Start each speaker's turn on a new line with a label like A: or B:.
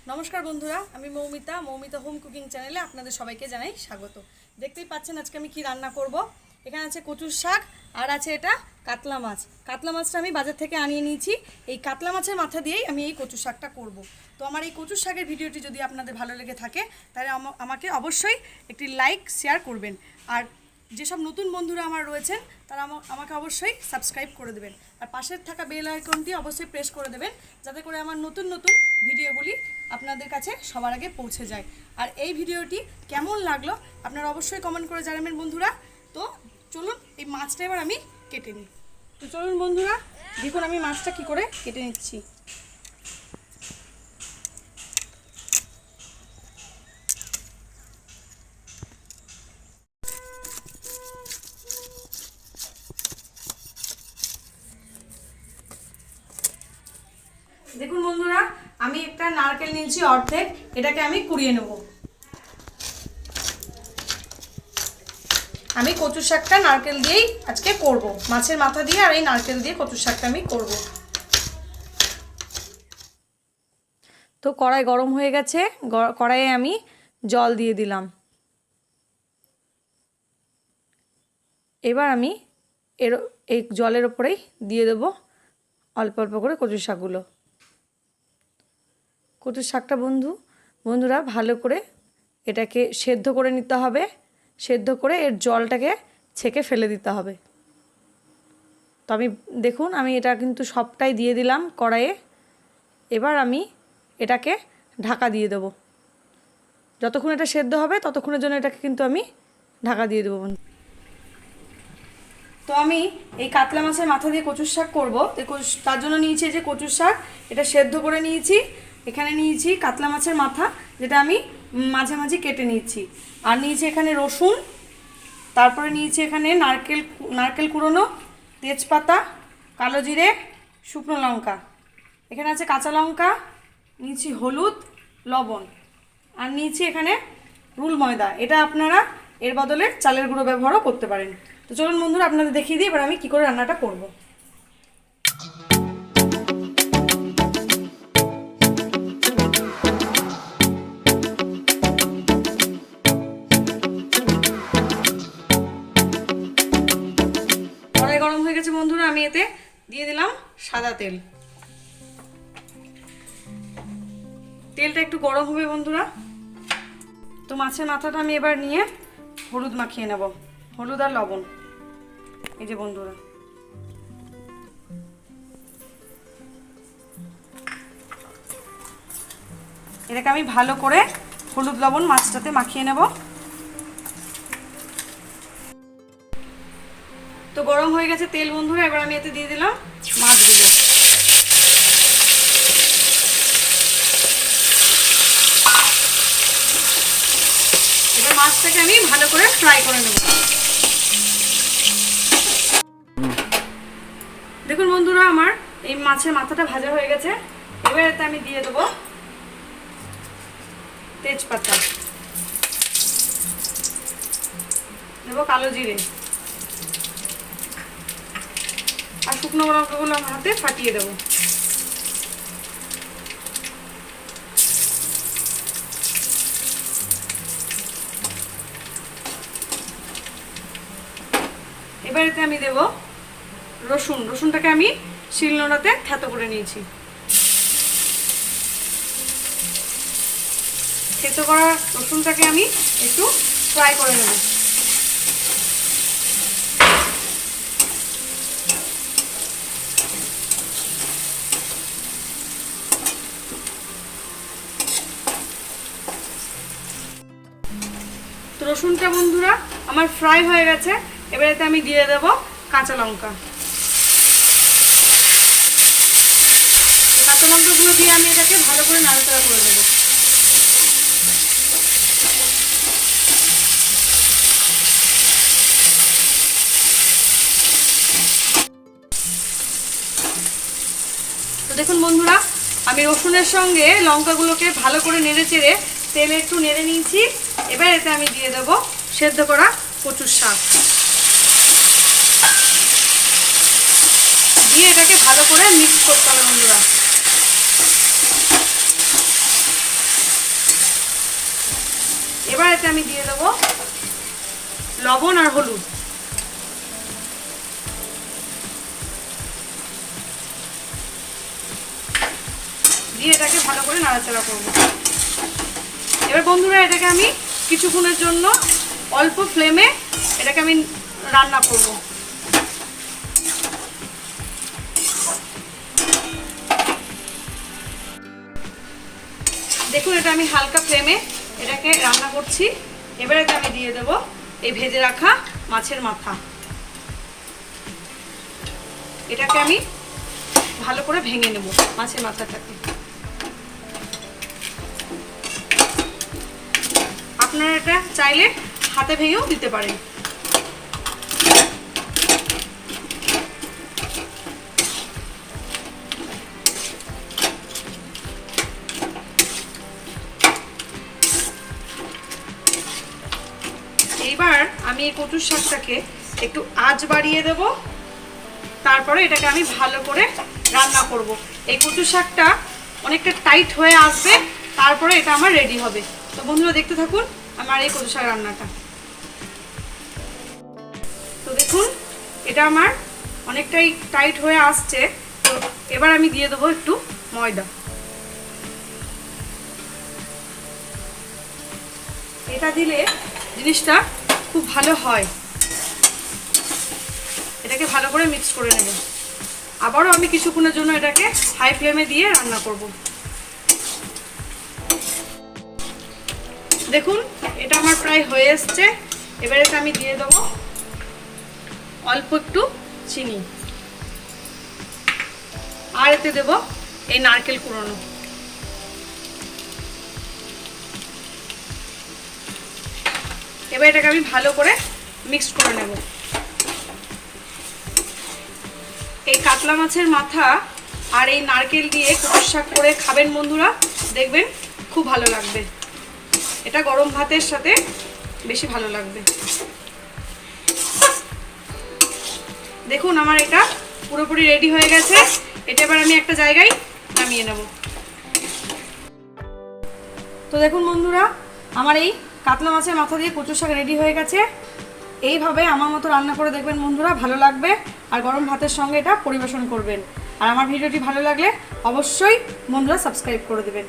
A: नमस्कार बंधुरा आमी मौमिता मौमिता होम कुकिंग चैनेले आपनादेर सबाइके जानाई स्वागत। देखतेई पाच्छेन आजके आमी कि रान्ना करब। एखाने आछे कचुर शाक और आछे एटा कातला माछ। कातला माछटा आमी बाजार थेके आनिये निয়েছি। এই কাতলা মাছের মাথা দিয়েই আমি এই কচুর শাকটা করব। তো আমার এই কচুর শাকের ভিডিওটি যদি আপনাদের ভালো লেগে থাকে তাহলে আমাকে অবশ্যই একটি লাইক শেয়ার করবেন। আর যেসব নতুন বন্ধুরা আমার রয়েছেন তারা আমাকে অবশ্যই সাবস্ক্রাইব করে দেবেন আর পাশে থাকা বেল আইকনটি অবশ্যই প্রেস করে দেবেন যাতে করে আমার নতুন নতুন ভিডিওগুলি আপনাদের কাছে সবার আগে পৌঁছে যায়। আর এই ভিডিওটি কেমন লাগলো আপনারা অবশ্যই কমেন্ট করে জানাবেন বন্ধুরা। তো চলুন এই মাছটা এবার আমি কেটে নিই। তো চলুন বন্ধুরা দেখুন আমি মাছটা কি করে কেটে নিচ্ছি। দেখুন বন্ধুরা আমি একটা নারকেল নিয়েছি অর্ধেক, এটাকে আমি কুড়িয়ে নেব। আমি কচুর শাকটা নারকেল দিয়েই আজকে করব, মাছের মাথা দিয়ে আর এই নারকেল দিয়ে কচুর শাকটা আমি করব। তো কড়াই গরম হয়ে গেছে, কড়াইয়ে আমি জল দিয়ে দিলাম। এবার আমি এই জলের উপরেই দিয়ে দেব অল্প অল্প করে কচুর শাকগুলো। কচুর শাকটা বন্ধুরা ভালো করে এটাকে সেদ্ধ করে নিতে হবে। সেদ্ধ করে এর জলটাকে ছেঁকে ফেলে দিতে হবে। তো আমি দেখুন আমি এটা কিন্তু সবটাই দিয়ে দিলাম কড়াইয়ে। এবার আমি এটাকে ঢাকা দিয়ে দেব। যতক্ষণ এটা সেদ্ধ হবে ততক্ষণের জন্য এটাকে কিন্তু আমি ঢাকা দিয়ে দেবো। তো আমি এই কাতলা মাছের মাথা দিয়ে কচুর শাক করব। তার জন্য নিয়েছি যে কচুর শাক, এটা সেদ্ধ করে নিয়েছি। এখানে নিয়েছি কাতলা মাছের মাথা, যেটা আমি মাঝে মাঝে কেটে নিয়েছি। আর নিয়েছি এখানে রসুন, তারপরে নিয়েছি এখানে নারকেল কুড়োনো, তেজপাতা, কালো জিরে, শুকনো লঙ্কা, এখানে আছে কাঁচা লঙ্কা, নিয়েছি হলুদ, লবণ, আর নিয়েছি এখানে রুল ময়দা। এটা আপনারা এর বদলে চালের গুঁড়ো ব্যবহারও করতে পারেন। তো চলুন বন্ধুরা আপনাদের দেখিয়ে দিই এবার আমি কী করে রান্নাটা করব। কড়াই গরম হয়ে গেছে বন্ধুরা, আমি এতে দিয়ে দিলাম সাদা তেল। তেলটা একটু গরম হবে বন্ধুরা। তো মাছের মাথাটা আমি এবার নিয়ে হলুদ মাখিয়ে নেব, হলুদ আর লবণ। এই যে বন্ধুরা এটাকে আমি ভালো করে হলুদ লবণ মাছটাতে মাখিয়ে নেব। তো গরম হয়ে গেছে তেল বন্ধুরা, এবার আমি এতে দিয়ে দিলাম মাছগুলো। এবার মাছটাকে আমি ভালো করে ফ্রাই করে নেব। দেখুন বন্ধুরা আমার এই মাছের মাথাটা ভাজা হয়ে গেছে। এবার এতে আমি দিয়ে দেবো তেজপাতা, দেব কালো জিরে আর শুকনো লঙ্কাগুলো আমার হাতে ফাটিয়ে দেবো। এবার এতে আমি দেব রসুনটাকে আমি শিলনোড়াতে থেতো করে নিয়েছি। থেতো করা রসুনটাকে আমি একটু ফ্রাই করে নেব। তো রসুনটা বন্ধুরা আমার ফ্রাই হয়ে গেছে। এবার এতে আমি দিয়ে দেব কাঁচা লঙ্কা। কাঁচা লঙ্কাগুলো দিয়ে আমি এটাকে ভালো করে নাড়াচাড়া করে দেবো। তো দেখুন বন্ধুরা আমি রসুনের সঙ্গে লঙ্কাগুলোকে ভালো করে নেড়ে চেড়ে তেলে একটু নেড়ে নিয়েছি। এবার এতে আমি দিয়ে দেব সেদ্ধ করা কচুর শাক, দিয়ে এটাকে ভালো করে মিক্স করতে হবে বন্ধুরা। এতে আমি দিয়ে দেবো লবণ আর হলুদ। দিয়ে এটাকে ভালো করে নাড়াচাড়া করব। এবার বন্ধুরা এটাকে আমি কিছুক্ষণের জন্য অল্প ফ্লেমে এটাকে আমি রান্না করব। দেখুন এটা আমি হালকা ফ্লেমে এটাকে রান্না করছি। এবার এতে আমি দিয়ে দেব এই ভেজে রাখা মাছের মাথা। এটাকে আমি ভালো করে ভেঙে নেব মাছের মাথাটাকে। আপনারা এটা চাইলে হাতে ভেঙেও দিতে পারেন। এইবার আমি এই কচুর শাকটাকে একটু আঁচ বাড়িয়ে দেব, তারপরে এটাকে আমি ভালো করে রান্না করব। এই কচুর শাকটা অনেকটা টাইট হয়ে আসবে, তারপরে এটা আমার রেডি হবে। তো বন্ধুরা দেখতে থাকুন আমার এই কচু শাক রান্নাটা। তো দেখুন এটা আমার অনেকটাই টাইট হয়ে আসছে। তো এবার আমি দিয়ে দেবো একটু ময়দা। এটা দিলে জিনিসটা খুব ভালো হয়। এটাকে ভালো করে মিক্স করে নেব। আবারও আমি কিছুক্ষণের জন্য এটাকে হাই ফ্লেমে দিয়ে রান্না করব। দেখুন এটা আমার প্রায় হয়ে এসছে। এবারে আমি দিয়ে দেবো অল্প একটু চিনি, আর এতে দেব এই নারকেল কুড়ানো। এবার এটাকে আমি ভালো করে মিক্স করে নেব। এই কাতলা মাছের মাথা আর এই নারকেল দিয়ে কচুর শাক করে খাবেন বন্ধুরা, দেখবেন খুব ভালো লাগবে। এটা গরম ভাতের সাথে বেশি ভালো লাগবে। দেখুন আমার এটা পুরোপুরি রেডি হয়ে গেছে। এটা এবার আমি একটা জায়গায় নামিয়ে নেব। তো দেখুন বন্ধুরা আমার এই কাতলা মাছের মাথা দিয়ে কচুর শাক রেডি হয়ে গেছে। এইভাবে আমার মতো রান্না করে দেখবেন বন্ধুরা, ভালো লাগবে। আর গরম ভাতের সঙ্গে এটা পরিবেশন করবেন। আর আমার ভিডিওটি ভালো লাগলে অবশ্যই বন্ধুরা সাবস্ক্রাইব করে দেবেন।